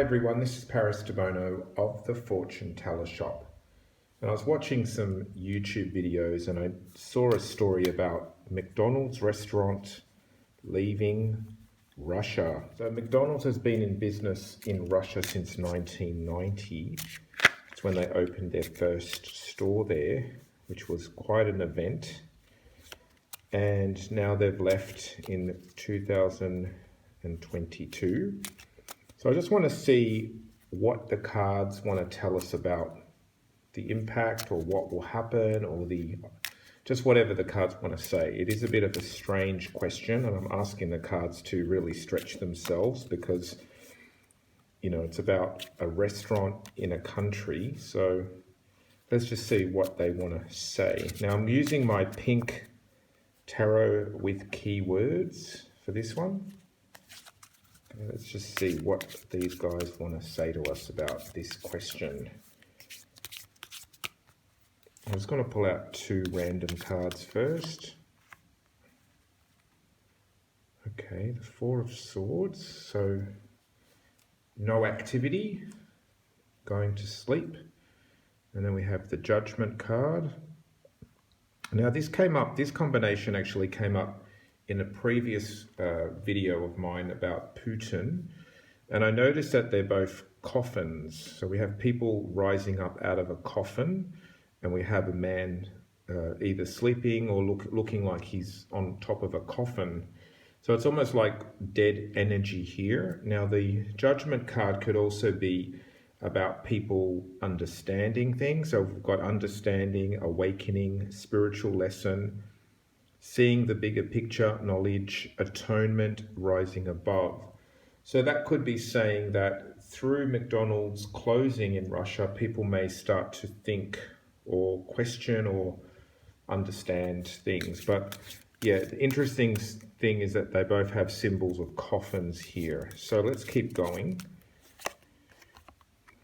Hi everyone, this is Debono of the Fortune Teller Shop. And I was watching some YouTube videos and I saw a story about McDonald's restaurant leaving Russia. So McDonald's has been in business in Russia since 1990. It's when they opened their first store there, which was quite an event. And now they've left in 2022. So I just want to see what the cards want to tell us about the impact or what will happen or just whatever the cards want to say. It is a bit of a strange question and I'm asking the cards to really stretch themselves because, it's about a restaurant in a country. So let's just see what they want to say. Now I'm using my pink tarot with keywords for this one. Let's just see what these guys want to say to us about this question. I'm just going to pull out two random cards first. Okay, the Four of Swords. So, no activity, going to sleep. And then we have the Judgment card. Now this combination actually came up in a previous video of mine about Putin, and I noticed that they're both coffins. So we have people rising up out of a coffin, and we have a man either sleeping or looking like he's on top of a coffin. So it's almost like dead energy here. Now the Judgment card could also be about people understanding things. So we've got understanding, awakening, spiritual lesson, seeing the bigger picture, knowledge, atonement, rising above. So that could be saying that through McDonald's closing in Russia, people may start to think or question or understand things. But yeah, the interesting thing is that they both have symbols of coffins here. So let's keep going.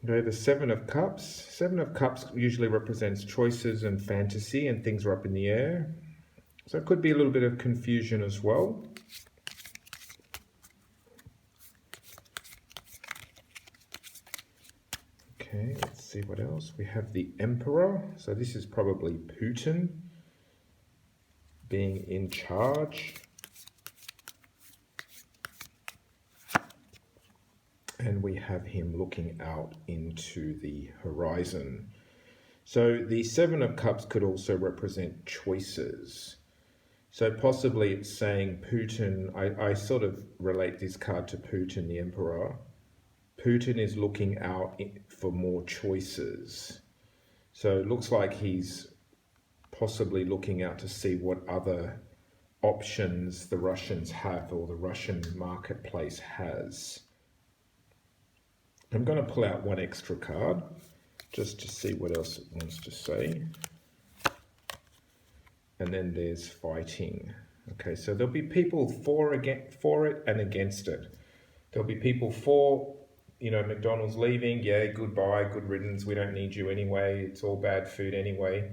Okay, the Seven of Cups. Seven of Cups usually represents choices and fantasy, and things are up in the air. So it could be a little bit of confusion as well. Okay, let's see what else. We have the Emperor. So this is probably Putin being in charge. And we have him looking out into the horizon. So the Seven of Cups could also represent choices. So possibly it's saying Putin, I sort of relate this card to Putin, the Emperor. Putin is looking out for more choices. So it looks like he's possibly looking out to see what other options the Russians have or the Russian marketplace has. I'm going to pull out one extra card just to see what else it wants to say. And then there's fighting. Okay, so there'll be people for it and against it. There'll be people for, McDonald's leaving. Yeah, goodbye, good riddance. We don't need you anyway. It's all bad food anyway.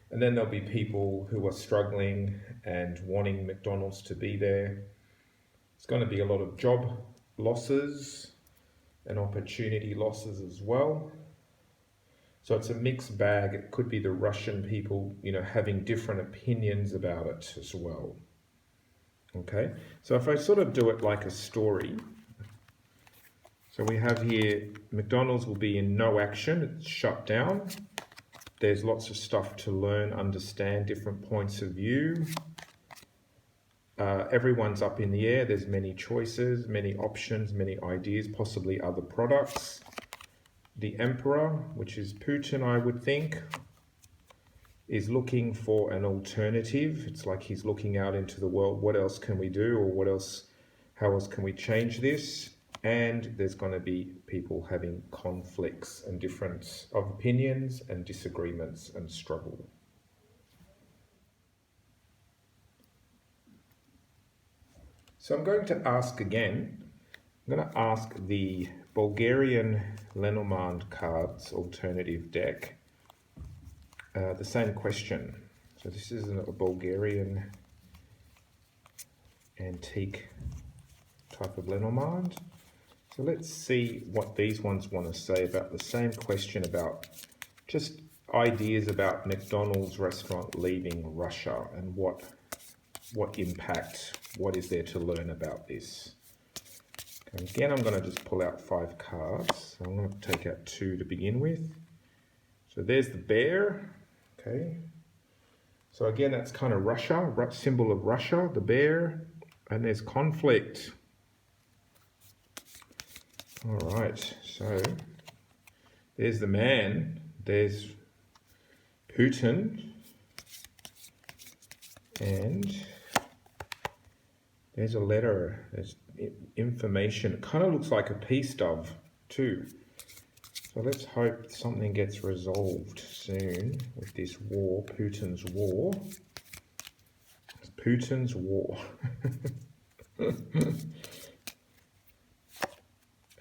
And then there'll be people who are struggling and wanting McDonald's to be there. It's going to be a lot of job losses and opportunity losses as well. So it's a mixed bag. It could be the Russian people, having different opinions about it as well. Okay, so if I sort of do it like a story, so we have here, McDonald's will be in no action, it's shut down. There's lots of stuff to learn, understand, different points of view. Everyone's up in the air, there's many choices, many options, many ideas, possibly other products. The Emperor, which is Putin, I would think, is looking for an alternative. It's like he's looking out into the world. What else can we do? Or how else can we change this? And there's going to be people having conflicts and difference of opinions and disagreements and struggle. So I'm going to ask again. I'm going to ask the Bulgarian Lenormand cards alternative deck the same question. So this is a Bulgarian antique type of Lenormand. So let's see what these ones want to say about the same question about just ideas about McDonald's restaurant leaving Russia and what impact, what is there to learn about this. Okay, again, I'm going to just pull out 5 cards. So I'm going to take out 2 to begin with. So there's the bear. Okay. So again, that's kind of Russia, symbol of Russia, the bear, and there's conflict. All right, so there's the man, there's Putin, and there's a letter, there's information. It kind of looks like a peace dove too. So let's hope something gets resolved soon with this war, Putin's war. It's Putin's war.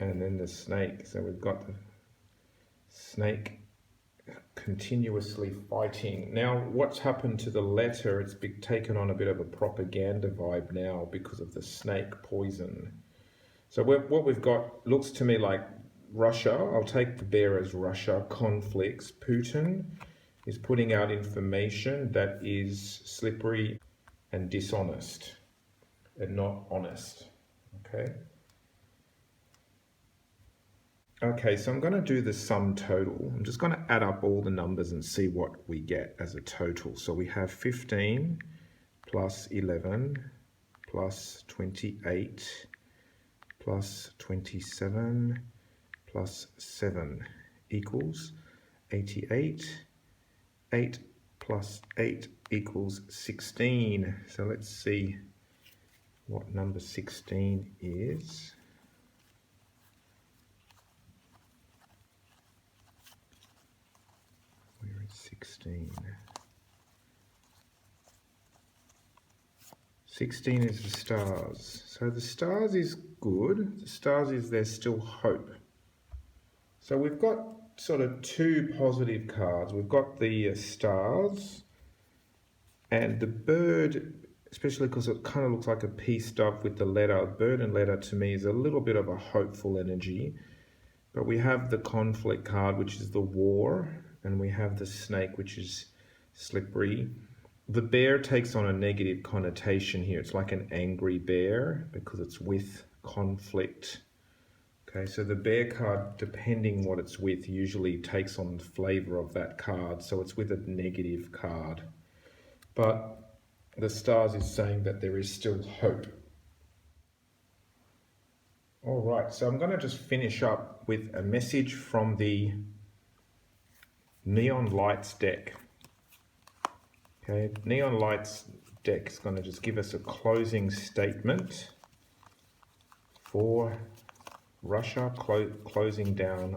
And then the snake. So we've got the snake continuously fighting. Now, what's happened to the letter? It's been taken on a bit of a propaganda vibe now because of the snake poison. So what we've got looks to me like Russia. I'll take the bear as Russia. Conflicts. Putin is putting out information that is slippery and dishonest and not honest. Okay. Okay, so I'm going to do the sum total. I'm just going to add up all the numbers and see what we get as a total. So we have 15 plus 11 plus 28 plus 27 plus 7 equals 88. 8 plus 8 equals 16. So let's see what number 16 is. Where is 16? 16 is the stars. So the stars is good. The stars is there's still hope. So we've got sort of 2 positive cards. We've got the stars and the bird, especially because it kind of looks like a peace dove with the letter. Bird and letter to me is a little bit of a hopeful energy. But we have the conflict card, which is the war, and we have the snake, which is slippery. The bear takes on a negative connotation here. It's like an angry bear because it's with conflict. Okay, so the bear card, depending what it's with, usually takes on the flavor of that card. So it's with a negative card. But the stars is saying that there is still hope. All right, so I'm going to just finish up with a message from the Neon Lights deck. Okay, Neon Lights deck is going to just give us a closing statement for Russia closing down,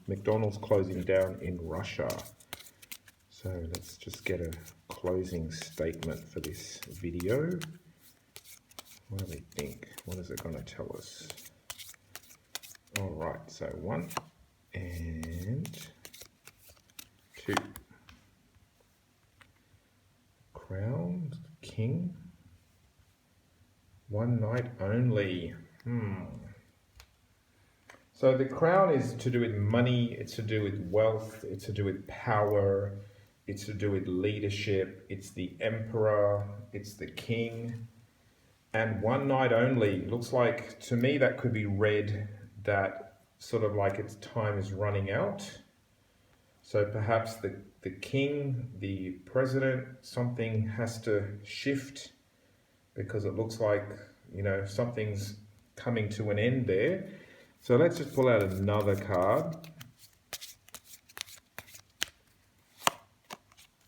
McDonald's closing down in Russia. So let's just get a closing statement for this video. What do we think? What is it going to tell us? All right, so 1 and 2. Crown, king, 1 night only. So the crown is to do with money, it's to do with wealth, it's to do with power, it's to do with leadership, it's the emperor, it's the king. And 1 night only, looks like, to me that could be read that sort of like its time is running out. So perhaps the king, the president, something has to shift because it looks like, something's coming to an end there. So let's just pull out another card.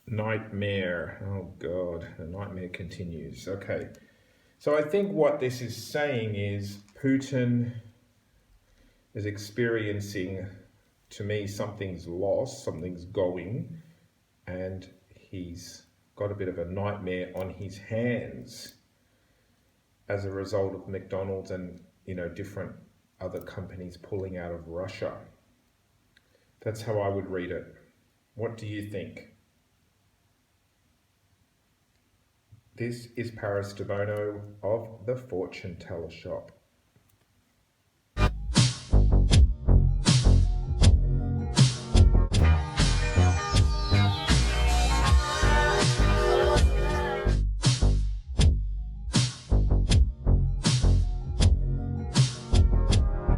Nightmare. Oh God, the nightmare continues. Okay. So I think what this is saying is Putin is experiencing, to me, something's lost, something's going, and he's got a bit of a nightmare on his hands as a result of McDonald's and, different other companies pulling out of Russia. That's how I would read it. What do you think? This is Paris Debono of the Fortune Teller Shop.